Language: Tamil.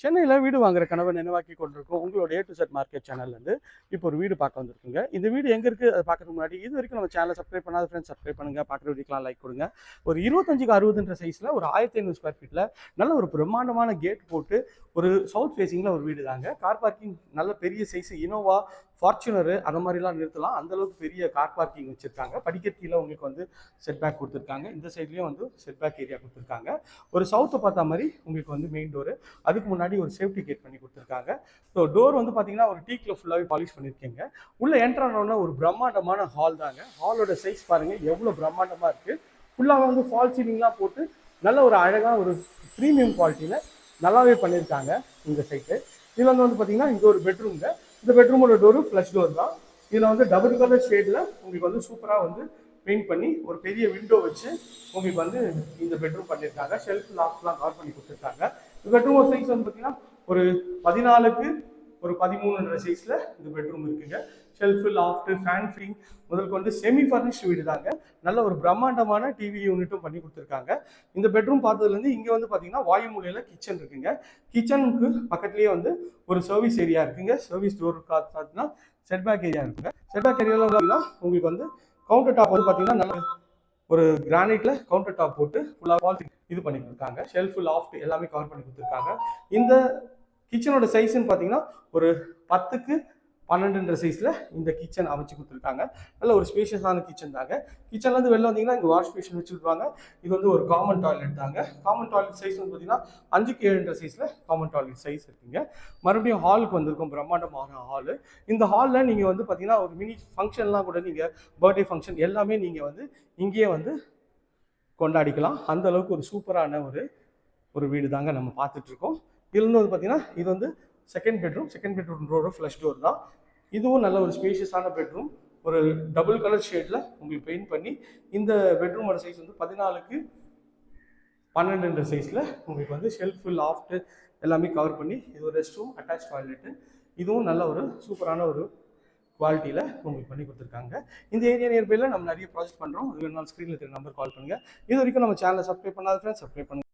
சென்னையில் வீடு வாங்குற கனவை நினைவாக்கி கொண்டிருக்கும் உங்களோட ஏ டு செட் மார்க்கெட் சேனல்லேருந்து இப்போ ஒரு வீடு பார்க்க வந்திருக்குங்க. இந்த வீடு எங்கே இருக்குது அதை பார்க்கறதுக்கு முன்னாடி இது வரைக்கும் நம்ம சேனலை சப்ஸ்கிரைப் பண்ணாத ஃப்ரெண்ட்ஸ் சப்ஸ்கிரைப் பண்ணுங்கள். பார்க்குற வீடியோக்கெலாம் லைக் கொடுங்க. ஒரு 25x60 சைஸில் ஒரு 1500 ஸ்கொயர் ஃபீட்டில் நல்ல ஒரு பிரம்மாண்டமான கேட் போட்டு ஒரு சவுத் ஃபேஸிங்கில் ஒரு வீடு தாங்க. கார் பார்க்கிங் நல்ல பெரிய சைஸு இனோவா ஃபார்ச்சுனரு அந்த மாதிரிலாம் நிறுத்தலாம். அந்தளவுக்கு பெரிய கார் பார்க்கிங் வச்சுருக்காங்க. படிக்கட்டியில் உங்களுக்கு வந்து செட் பேக் கொடுத்துருக்காங்க. இந்த சைட்லேயும் வந்து செட் பேக் ஏரியா கொடுத்துருக்காங்க. ஒரு சவுத்தை பார்த்தா மாதிரி உங்களுக்கு வந்து மெயின் டோரு, அதுக்கு முன்னாடி ஒரு சேஃப்டி கேட் பண்ணி கொடுத்துருக்காங்க. ஸோ டோர் வந்து பார்த்தீங்கன்னா ஒரு டீக்கில் ஃபுல்லாகவே பாலிஷ் பண்ணியிருக்கீங்க. உள்ளே என்ட்ரானோன்னா ஒரு பிரம்மாண்டமான ஹால் தாங்க. ஹாலோட சைஸ் பாருங்கள் எவ்வளோ பிரம்மாண்டமாக இருக்குது. ஃபுல்லாக வந்து ஃபால் சீலிங்லாம் போட்டு நல்ல ஒரு அழகாக ஒரு ப்ரீமியம் குவாலிட்டியில் நல்லாவே பண்ணியிருக்காங்க இந்த சைட்டு. இதில் வந்து பார்த்தீங்கன்னா இங்கே ஒரு பெட்ரூம்ங்க. இந்த பெட்ரூமோட டோரு ஃப்ளஷ் டோர் தான். இதில் வந்து டபுள் கலர் ஷேடில் உங்களுக்கு வந்து சூப்பராக வந்து பெயிண்ட் பண்ணி ஒரு பெரிய விண்டோ வச்சு உங்களுக்கு வந்து இந்த பெட்ரூம் பண்ணியிருக்காங்க. ஷெல்ஃப் லாக்ஸ்லாம் கவர் பண்ணி கொடுத்துருக்காங்க. இந்த பெட்ரூமோட சைஸ் வந்து பார்த்தீங்கன்னா ஒரு 14க்கு ஒரு 13 சைஸில் இந்த பெட்ரூம் இருக்குங்க. ஷெல்ஃபு, லாஃப்ட்டு, ஃபேன் ஃப்ரீ முதலுக்கு வந்து செமி ஃபர்னிஷ்ட் வீடு தாங்க. நல்ல ஒரு பிரம்மாண்டமான டிவி யூனிட்டும் பண்ணி கொடுத்துருக்காங்க. இந்த பெட்ரூம் பார்த்ததுலேருந்து இங்கே வந்து பார்த்தீங்கன்னா வாயு மூலையில் கிச்சன் இருக்குங்க. கிச்சனுக்கு பக்கத்துலேயே வந்து ஒரு சர்வீஸ் ஏரியா இருக்குங்க. சர்வீஸ் டோர் பார்த்தீங்கன்னா செட்பேக் ஏரியா இருக்குங்க. செட்பேக் ஏரியாவில் பார்த்தீங்கன்னா உங்களுக்கு வந்து கவுண்டர் டாப் வந்து பார்த்தீங்கன்னா நல்ல ஒரு கிரானைட்ல கவுண்டர் டாப் போட்டு ஃபுல்லாக வால் இது பண்ணி கொடுத்துருக்காங்க. ஷெல்ஃபு, லாஃப்ட் எல்லாமே கவர் பண்ணி கொடுத்துருக்காங்க. இந்த கிச்சனோட சைஸ்ன்னு பார்த்தீங்கன்னா ஒரு 10க்கு 12 சைஸில் இந்த கிச்சன் அமைச்சு கொடுத்துருக்காங்க. நல்ல ஒரு ஸ்பேஷியஸான கிச்சன் தாங்க. கிச்சன்லேருந்து வெளில வந்தீங்கன்னா இங்கே வாஷ் பேஷன் வச்சுருக்காங்க. இது வந்து ஒரு காமன் டாய்லெட் தாங்க. காமன் டாய்லெட் சைஸ் வந்து பார்த்தீங்கன்னா 5க்கு 7 சைஸில் காமன் டாய்லெட் சைஸ் இருக்குங்க. மறுபடியும் ஹாலுக்கு வந்திருக்கும், பிரம்மாண்டமான ஹாலு. இந்த ஹாலில் நீங்கள் வந்து பார்த்தீங்கன்னா ஒரு மினி ஃபங்க்ஷன்லாம் கூட நீங்கள் பர்த்டே ஃபங்க்ஷன் எல்லாமே நீங்கள் வந்து இங்கேயே வந்து கொண்டாடிக்கலாம். அந்த அளவுக்கு ஒரு சூப்பரான ஒரு வீடு தாங்க நம்ம பார்த்துட்ருக்கோம். இதுலேருந்து வந்து பார்த்தீங்கன்னா இது வந்து செகண்ட் பெட்ரூம் டோரோட ஃப்ளஷ் டோர் தான். இதுவும் நல்ல ஒரு ஸ்பேஷியஸான பெட்ரூம். ஒரு டபுள் கலர் ஷேடில் உங்களுக்கு பெயிண்ட் பண்ணி இந்த பெட்ரூமோட சைஸ் வந்து 14க்கு 12 சைஸில் உங்களுக்கு வந்து ஷெல்ஃபு, லாஃப்ட்டு எல்லாமே கவர் பண்ணி இது ஒரு ரெஸ்ட் ரூம், அட்டாச் டாய்லெட்டு. இதுவும் நல்ல ஒரு சூப்பரான ஒரு குவாலிட்டியில் உங்களுக்கு பண்ணி கொடுத்துருக்காங்க. இந்த ஏரியா நியர்பையில் நம்ம நிறைய ப்ராஜெக்ட் பண்ணுறோம். அது வேணாலும் ஸ்க்ரீனில் இருக்கிற நம்பர் கால் பண்ணுங்கள். இது வரைக்கும் நம்ம சேனலை சப்ஸ்கிரைப் பண்ணாத ஃப்ரெண்ட்ஸ் சப்ஸ்கிரைப் பண்ணுங்கள்.